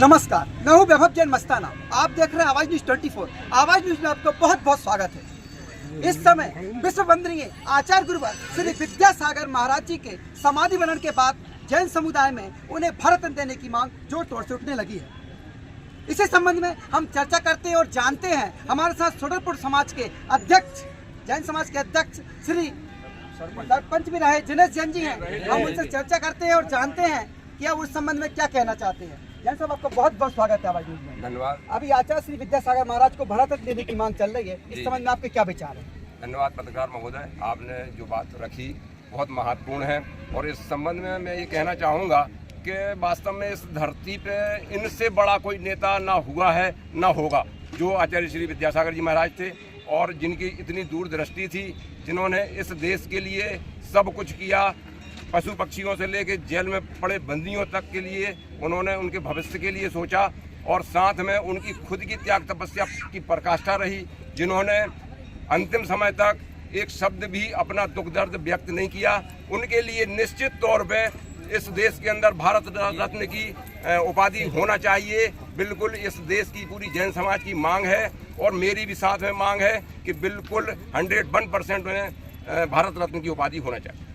नमस्कार, मैं हूं वैभव जैन मस्ताना। आप देख रहे हैं आवाज न्यूज 24। आवाज न्यूज में आपका बहुत बहुत स्वागत है। इस समय विश्व वंदनीय आचार्य गुरुवर श्री विद्यासागर महाराज जी के समाधि बनन के बाद जैन समुदाय में उन्हें भारत रत्न देने की मांग जोर तोड़ से उठने लगी है। इसी संबंध में हम चर्चा करते हैं और जानते हैं। हमारे साथ सोडरपुर समाज के अध्यक्ष, जैन समाज के अध्यक्ष श्री सरपंच भी रहे जिनेश जैन जी हैं। हम उनसे चर्चा करते हैं और जानते हैं कि आप उस संबंध में क्या कहना चाहते हैं। जैन साहब, आपका बहुत बहुत स्वागत है आवाज न्यूज में। धन्यवाद। अभी आचार्य श्री विद्यासागर महाराज को भारत रत्न देने की मांग चल रही है, इस संबंध में आपके क्या विचार हैं? धन्यवाद पत्रकार महोदय, आपने जो बात रखी बहुत महत्वपूर्ण है। और इस संबंध में मैं ये कहना चाहूँगा कि वास्तव में इस धरती पे इनसे बड़ा कोई नेता ना हुआ है ना होगा, जो आचार्य श्री विद्यासागर जी महाराज थे और जिनकी इतनी दूरदृष्टि थी, जिन्होंने इस देश के लिए सब कुछ किया। पशु पक्षियों से लेकर जेल में पड़े बंदियों तक के लिए उन्होंने उनके भविष्य के लिए सोचा और साथ में उनकी खुद की त्याग तपस्या की पराकाष्ठा रही, जिन्होंने अंतिम समय तक एक शब्द भी अपना दुख दर्द व्यक्त नहीं किया। उनके लिए निश्चित तौर पे इस देश के अंदर भारत रत्न की उपाधि होना चाहिए। बिल्कुल इस देश की पूरी जैन समाज की मांग है और मेरी भी साथ में मांग है कि बिल्कुल 101% में भारत रत्न की उपाधि होना चाहिए।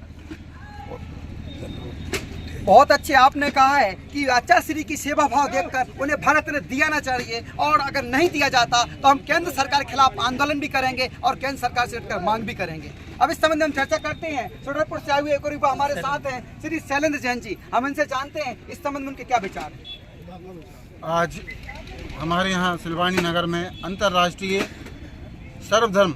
बहुत अच्छे आपने कहा है कि आचार्य श्री की सेवा भाव देखकर उन्हें भारत रत्न दिया ना चाहिए, और अगर नहीं दिया जाता तो हम केंद्र सरकार के खिलाफ आंदोलन भी करेंगे और केंद्र सरकार से उठकर मांग भी करेंगे। अब इस संबंध में हम चर्चा करते हैं। सोडरपुर से आए हुए एक और युवा हमारे साथ हैं श्री शैलेंद्र जैन जी। हम इनसे जानते हैं इस संबंध में उनके क्या विचार हैं। आज हमारे यहाँ सिलवानी नगर में अंतर्राष्ट्रीय सर्वधर्म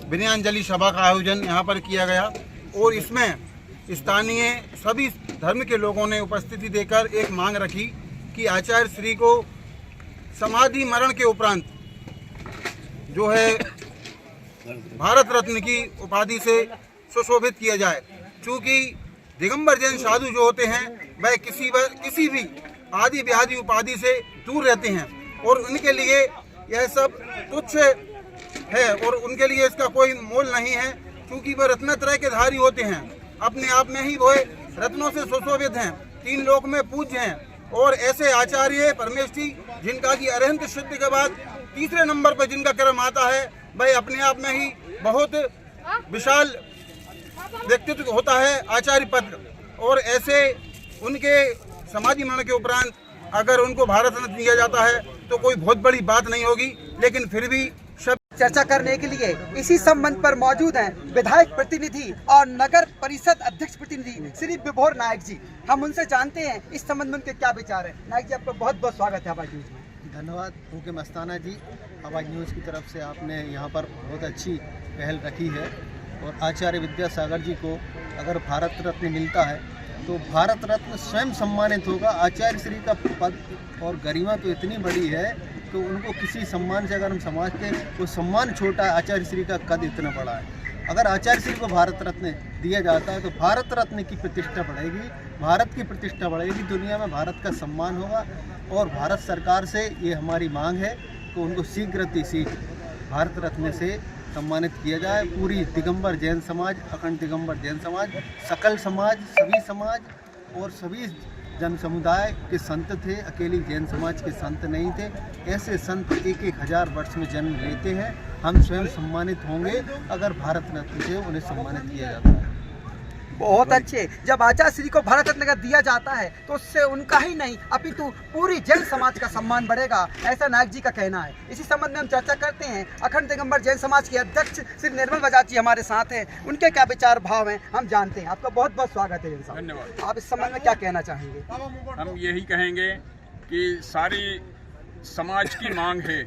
विनयाञ्जलि सभा का आयोजन यहाँ पर किया गया और इसमें स्थानीय सभी धर्म के लोगों ने उपस्थिति देकर एक मांग रखी कि आचार्य श्री को समाधि मरण के उपरांत जो है भारत रत्न की उपाधि से सुशोभित किया जाए। चूँकि दिगंबर जैन साधु जो होते हैं वह किसी भी आदि व्याधि उपाधि से दूर रहते हैं और उनके लिए यह सब तुच्छ है और उनके लिए इसका कोई मोल नहीं है, क्योंकि वह रत्नत्रय के धारी होते हैं। अपने आप में ही वो रत्नों से सुशोभित हैं, 3 लोक में पूज्य हैं। और ऐसे आचार्य परमेष्ठी जिनका कि अरहंत सिद्धि के बाद तीसरे नंबर पर जिनका क्रम आता है, वह अपने आप में ही बहुत विशाल व्यक्तित्व होता है आचार्य पद। और ऐसे उनके समाधि मरण के उपरांत अगर उनको भारत रत्न दिया जाता है तो कोई बहुत बड़ी बात नहीं होगी, लेकिन फिर भी चर्चा करने के लिए इसी संबंध पर मौजूद हैं विधायक प्रतिनिधि और नगर परिषद अध्यक्ष प्रतिनिधि श्री विभोर नायक जी। हम उनसे जानते हैं इस संबंध में उनके क्या विचार है। नायक जी, आपका बहुत बहुत स्वागत है आवाज न्यूज में। धन्यवाद ओके मस्ताना जी। आवाज न्यूज़ की तरफ से आपने यहाँ पर बहुत अच्छी पहल रखी है और आचार्य विद्यासागर जी को अगर भारत रत्न मिलता है तो भारत रत्न स्वयं सम्मानित होगा। आचार्य श्री का पद और गरिमा तो इतनी बड़ी है तो उनको किसी सम्मान से अगर हम समझते हैं वो सम्मान छोटा है, आचार्य श्री का कद इतना बड़ा है। अगर आचार्य श्री को भारत रत्न दिया जाता है तो भारत रत्न की प्रतिष्ठा बढ़ेगी, भारत की प्रतिष्ठा बढ़ेगी, दुनिया में भारत का सम्मान होगा। और भारत सरकार से ये हमारी मांग है कि उनको शीघ्र भारत रत्न से सम्मानित किया जाए। पूरी दिगंबर जैन समाज, अखंड दिगंबर जैन समाज, सकल समाज, सभी समाज और सभी जन समुदाय के संत थे, अकेली जैन समाज के संत नहीं थे। ऐसे संत 1,000 वर्ष में जन्म लेते हैं। हम स्वयं सम्मानित होंगे अगर भारत रत्न से उन्हें सम्मानित किया जाता है। बहुत अच्छे। जब आचार्य श्री को भारत रत्न का दिया जाता है तो उससे उनका ही नहीं अपितु पूरी जैन समाज का सम्मान बढ़ेगा, ऐसा नायक जी का कहना है। इसी संबंध में हम चर्चा करते हैं। अखंड दिगंबर जैन समाज के अध्यक्ष श्री निर्मल बजाज जी हमारे साथ हैं, उनके क्या विचार भाव हैं हम जानते हैं। आपका बहुत बहुत स्वागत है जैन साहब। धन्यवाद। आप इस संबंध में क्या कहना चाहेंगे? हम यही कहेंगे कि सारी समाज की मांग है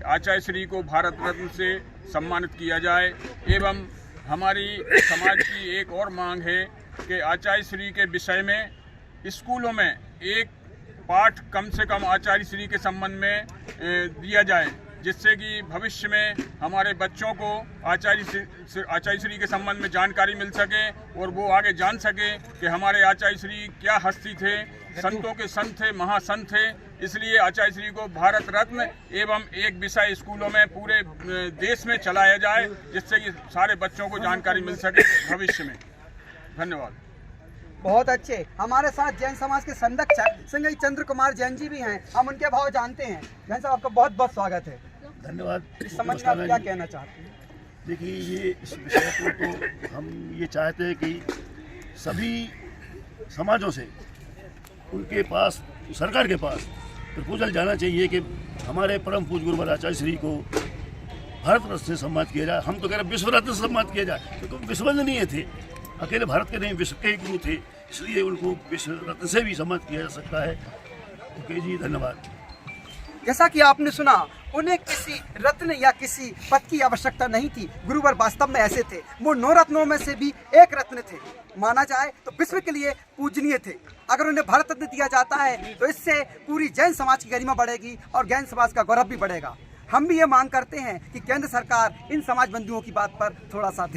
आचार्य श्री को भारत रत्न से सम्मानित किया जाए। एवं हमारी समाज की एक और मांग है कि आचार्य श्री के विषय में स्कूलों में एक पाठ कम से कम आचार्य श्री के संबंध में दिया जाए, जिससे कि भविष्य में हमारे बच्चों को आचार्य श्री के संबंध में जानकारी मिल सके और वो आगे जान सके कि हमारे आचार्य श्री क्या हस्ती थे, संतों के संत थे, महासंत थे। इसलिए आचार्य श्री को भारत रत्न एवं एक विषय स्कूलों में पूरे देश में चलाया जाए, जिससे कि सारे बच्चों को जानकारी मिल सके भविष्य में। धन्यवाद। बहुत अच्छे। हमारे साथ जैन समाज के संरक्षक सिंह चंद्र कुमार जैन जी भी हैं, हम उनके भाव जानते हैं। जैन साहब आपका बहुत बहुत स्वागत है। धन्यवाद। इस संबंध में आप क्या कहना चाहते हैं? देखिए, ये इस विषय को तो हम ये चाहते हैं कि सभी समाजों से उनके पास, सरकार के पास प्रपोजल जाना चाहिए कि हमारे परम पूज्य गुरुवर आचार्य श्री को भारत रत्न से सम्मानित किया जाए। हम तो कह रहे हैं विश्व रत्न से सम्मानित किया जाए, क्योंकि विश्ववंदनीय थे, अकेले भारत के नहीं विश्व के गुरु थे, इसलिए उनको विश्व रत्न से भी सम्मानित किया जा सकता है। ओके जी, धन्यवाद। जैसा कि आपने सुना, उन्हें किसी रत्न या किसी पद की आवश्यकता नहीं थी। गुरुवर वास्तव में ऐसे थे, वो 9 रत्नों में से भी एक रत्न थे। माना जाए तो विश्व के लिए पूजनीय थे। अगर उन्हें भारत रत्न दिया जाता है तो इससे पूरी जैन समाज की गरिमा बढ़ेगी और जैन समाज का गौरव भी बढ़ेगा। हम भी ये मांग करते हैं कि केंद्र सरकार इन समाज बंधुओं की बात पर थोड़ा सा